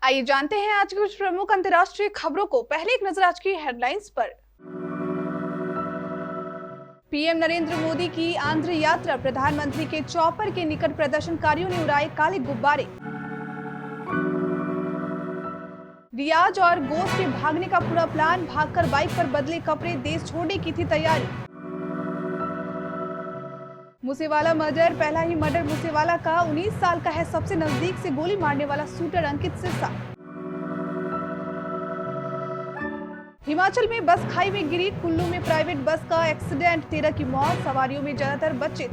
आइए जानते हैं आज की कुछ प्रमुख अंतर्राष्ट्रीय खबरों को। पहले एक नजर आज की हेडलाइंस पर। पीएम नरेंद्र मोदी की आंध्र यात्रा, प्रधानमंत्री के चॉपर के निकट प्रदर्शनकारियों ने उड़ाए काले गुब्बारे। रियाज और गोश्त के भागने का पूरा प्लान, भागकर बाइक पर बदले कपड़े, देश छोड़ने की थी तैयारी। मूसेवाला मर्डर, पहला ही मर्डर मूसेवाला का। 19 साल का है सबसे नजदीक से गोली मारने वाला शूटर अंकित सिरसा। हिमाचल में बस खाई में गिरी, कुल्लू में प्राइवेट बस का एक्सीडेंट, 13 की मौत, सवारियों में ज्यादातर बच्चे।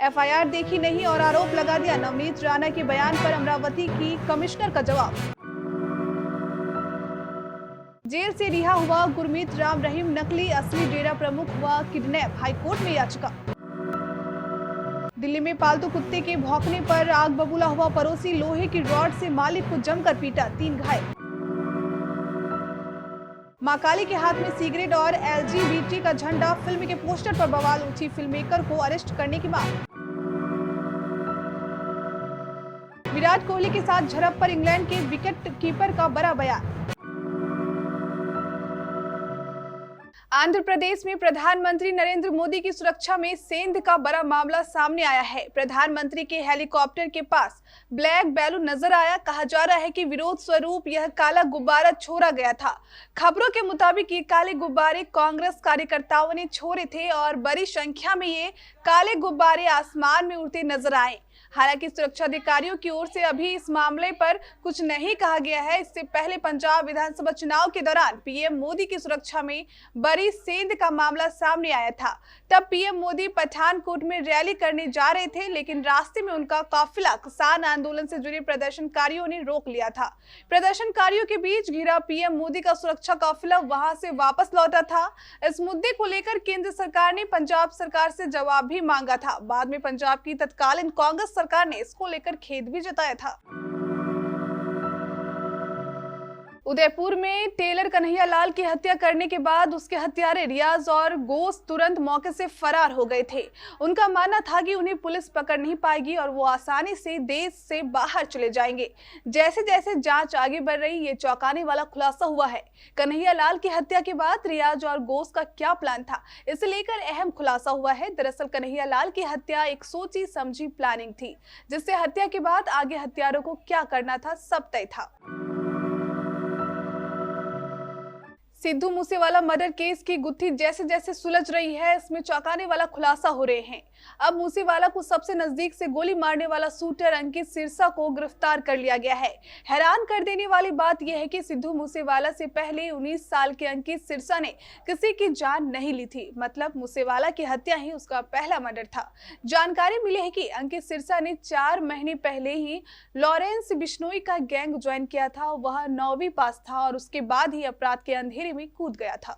एफआईआर देखी नहीं और आरोप लगा दिया, नवनीत राणा के बयान पर अमरावती की कमिश्नर का जवाब। जेल से रिहा हुआ गुरमीत राम रहीम, नकली असली डेरा प्रमुख हुआ किडनैप, हाईकोर्ट में याचिका। दिल्ली में पालतू कुत्ते के भौंकने पर आग बबूला हुआ पड़ोसी, लोहे की रॉड से मालिक को जमकर पीटा, 3 घायल। मां काली के हाथ में सिगरेट और एलजीबीटी का झंडा, फिल्म के पोस्टर पर बवाल, उठी फिल्ममेकर को अरेस्ट करने की मांग। विराट कोहली के साथ झड़प पर इंग्लैंड के विकेट कीपर का बड़ा बयान। आंध्र प्रदेश में प्रधानमंत्री नरेंद्र मोदी की सुरक्षा में सेंध का बड़ा मामला सामने आया है। प्रधानमंत्री के हेलीकॉप्टर के पास ब्लैक बैलून नजर आया। कहा जा रहा है कि विरोध स्वरूप यह काला गुब्बारा छोड़ा गया था। खबरों के मुताबिक ये काले गुब्बारे कांग्रेस कार्यकर्ताओं ने छोड़े थे और बड़ी संख्या में ये काले गुब्बारे आसमान में उड़ते नजर आए। हालांकि सुरक्षा अधिकारियों की ओर से अभी इस मामले पर कुछ नहीं कहा गया है। इससे पहले पंजाब विधानसभा चुनाव के दौरान पीएम मोदी की सुरक्षा में बड़ी सेंध का मामला सामने आया था। तब पीएम मोदी पठानकोट में रैली करने जा रहे थे, लेकिन रास्ते में उनका काफिला किसान आंदोलन से जुड़े प्रदर्शनकारियों ने रोक लिया था। प्रदर्शनकारियों के बीच घिरा पीएम मोदी का सुरक्षा काफिला वहां से वापस लौटा था। इस मुद्दे को लेकर केंद्र सरकार ने पंजाब सरकार से जवाब भी मांगा था। बाद में पंजाब की तत्कालीन कांग्रेस सरकार ने इसको लेकर खेद भी जताया था। उदयपुर में टेलर कन्हैया लाल की हत्या करने के बाद उसके हत्यारे रियाज और गोश्त तुरंत मौके से फरार हो गए थे। उनका मानना था कि उन्हें पुलिस पकड़ नहीं पाएगी और वो आसानी से देश से बाहर चले जाएंगे। जैसे जैसे जांच आगे बढ़ रही, ये चौंकाने वाला खुलासा हुआ है। कन्हैया लाल की हत्या के बाद रियाज और गोश्त का क्या प्लान था, इसे लेकर अहम खुलासा हुआ है। दरअसल कन्हैया लाल की हत्या एक सोची समझी प्लानिंग थी, जिससे हत्या के बाद आगे हत्यारों को क्या करना था सब तय था। सिद्धू मूसेवाला मर्डर केस की गुत्थी जैसे जैसे सुलझ रही है, इसमें चौंकाने वाला खुलासा हो रहे हैं। अब मूसेवाला को सबसे नजदीक से गोली मारने वाला शूटर अंकित सिरसा को गिरफ्तार कर लिया गया है। हैरान कर देने वाली बात यह है कि सिद्धू मूसेवाला से पहले 19 साल के अंकित सिरसा ने किसी की जान नहीं ली थी। मतलब मूसेवाला की हत्या ही उसका पहला मर्डर था। जानकारी मिली है कि अंकित सिरसा ने 4 महीने पहले ही लॉरेंस बिश्नोई का गैंग ज्वाइन किया था। वह 9वीं पास था और उसके बाद ही अपराध के अंधेरे में कूद गया था।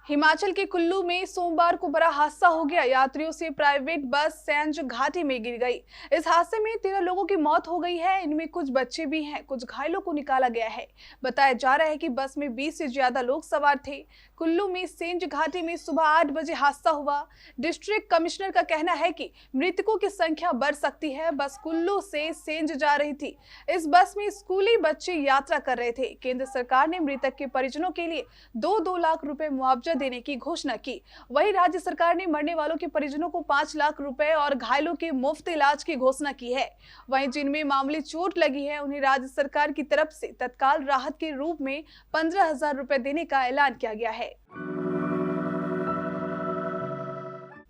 हिमाचल के कुल्लू में सोमवार को बड़ा हादसा हो गया। यात्रियों से प्राइवेट बस सेंज घाटी में गिर गई। इस हादसे में 13 लोगों की मौत हो गई है। इनमें कुछ बच्चे भी हैं। कुछ घायलों को निकाला गया है। बताया जा रहा है कि बस में 20 से ज्यादा लोग सवार थे। कुल्लू में सेंज घाटी में सुबह 8 बजे हादसा हुआ। डिस्ट्रिक्ट कमिश्नर का कहना है कि मृतकों की संख्या बढ़ सकती है। बस कुल्लू से सेंज जा रही थी। इस बस में स्कूली बच्चे यात्रा कर रहे थे। केंद्र सरकार ने मृतक के परिजनों के लिए 2-2 लाख रुपए मुआवजा देने की घोषणा की। वहीं राज्य सरकार ने मरने वालों के परिजनों को 5 लाख रुपए और घायलों के मुफ्त इलाज की घोषणा की है। वहीं जिनमें मामूली चोट लगी है, उन्हें राज्य सरकार की तरफ से तत्काल राहत के रूप में 15,000 रुपए देने का ऐलान किया गया है।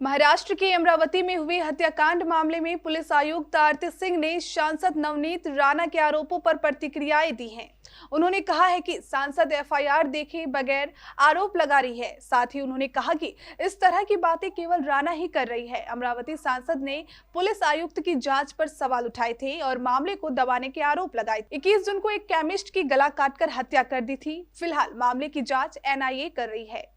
महाराष्ट्र के अमरावती में हुए हत्याकांड मामले में पुलिस आयुक्त आरती सिंह ने सांसद नवनीत राणा के आरोपों पर प्रतिक्रियाएं दी हैं। उन्होंने कहा है कि सांसद एफआईआर देखे बगैर आरोप लगा रही है। साथ ही उन्होंने कहा कि इस तरह की बातें केवल राणा ही कर रही है। अमरावती सांसद ने पुलिस आयुक्त की जांच पर सवाल उठाए थे और मामले को दबाने के आरोप लगाए। 21 जून को एक केमिस्ट की गला काटकर हत्या कर दी थी। फिलहाल मामले की जांच एनआईए कर रही है।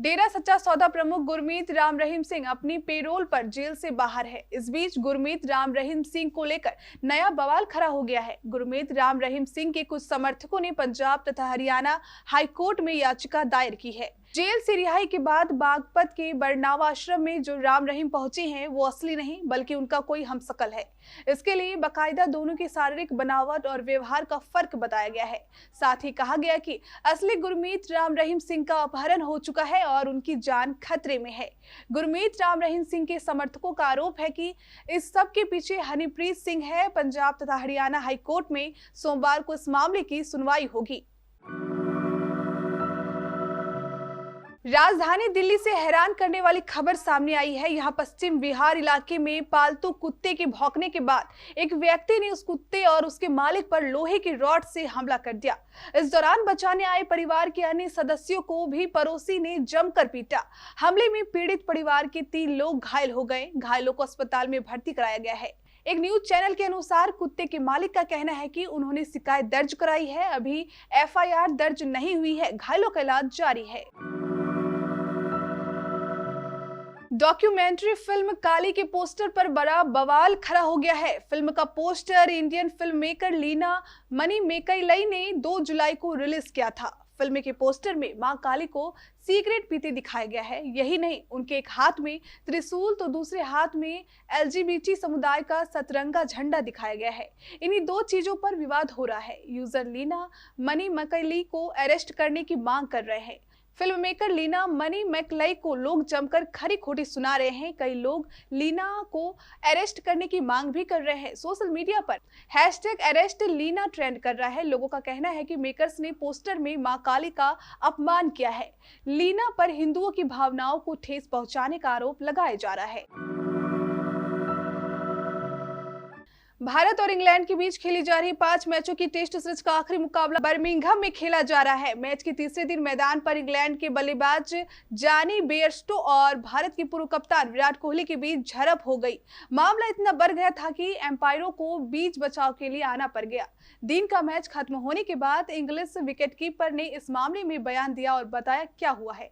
डेरा सच्चा सौदा प्रमुख गुरमीत राम रहीम सिंह अपनी पेरोल पर जेल से बाहर है। इस बीच गुरमीत राम रहीम सिंह को लेकर नया बवाल खड़ा हो गया है। गुरमीत राम रहीम सिंह के कुछ समर्थकों ने पंजाब तथा हरियाणा हाईकोर्ट में याचिका दायर की है। जेल से रिहाई के बाद बागपत के बरनावा आश्रम में जो राम रहीम पहुंचे हैं वो असली नहीं बल्कि उनका कोई हमशक्ल है। इसके लिए बाकायदा दोनों की शारीरिक बनावट और व्यवहार का फर्क बताया गया है। साथ ही कहा गया कि असली गुरमीत राम रहीम सिंह का अपहरण हो चुका है और उनकी जान खतरे में है। गुरमीत राम रहीम सिंह के समर्थकों का आरोप है कि इस सब के पीछे हनीप्रीत सिंह है। पंजाब तथा हरियाणा हाईकोर्ट में सोमवार को इस मामले की सुनवाई होगी। राजधानी दिल्ली से हैरान करने वाली खबर सामने आई है। यहां पश्चिम बिहार इलाके में पालतू कुत्ते के भौंकने के बाद एक व्यक्ति ने उस कुत्ते और उसके मालिक पर लोहे की रॉड से हमला कर दिया। इस दौरान बचाने आए परिवार के अन्य सदस्यों को भी पड़ोसी ने जमकर पीटा। हमले में पीड़ित परिवार के 3 लोग घायल हो गए। घायलों को अस्पताल में भर्ती कराया गया है। एक न्यूज चैनल के अनुसार कुत्ते के मालिक का कहना है कि उन्होंने शिकायत दर्ज कराई है। अभी FIR दर्ज नहीं हुई है। घायलों का इलाज जारी है। डॉक्यूमेंट्री फिल्म काली के पोस्टर पर बड़ा बवाल खड़ा हो गया है। फिल्म का poster Indian film maker Leena Manimekalai ने 2 जुलाई को रिलीज किया था। फिल्म के पोस्टर में मां काली को सिगरेट पीते दिखाया गया है। यही नहीं, उनके एक हाथ में त्रिशूल तो दूसरे हाथ में LGBT समुदाय का सतरंगा झंडा दिखाया गया है। इन्हीं 2 चीजों पर विवाद हो रहा है। यूजर लीना मणिमेकाईलाई को अरेस्ट करने की मांग कर रहे हैं। फिल्म मेकर लीना मणिमेकाईलाई को लोग जमकर खरी खोटी सुना रहे हैं। कई लोग लीना को अरेस्ट करने की मांग भी कर रहे हैं। सोशल मीडिया पर #अरेस्ट ट्रेंड कर रहा है। लोगों का कहना है कि मेकर्स ने पोस्टर में मां काली का अपमान किया है। लीना पर हिंदुओं की भावनाओं को ठेस पहुंचाने का आरोप लगाया जा रहा है। भारत और इंग्लैंड के बीच खेली जा रही 5 मैचों की टेस्ट सीरीज का आखिरी मुकाबला बर्मिंघम में खेला जा रहा है। मैच के तीसरे दिन मैदान पर इंग्लैंड के बल्लेबाज जॉनी बेयरस्टो और भारत की पूर्व कप्तान विराट कोहली के बीच झड़प हो गई। मामला इतना बढ़ गया था कि एम्पायरों को बीच बचाव के लिए आना पड़ गया। दिन का मैच खत्म होने के बाद इंग्लिश विकेटकीपर ने इस मामले में बयान दिया और बताया क्या हुआ है।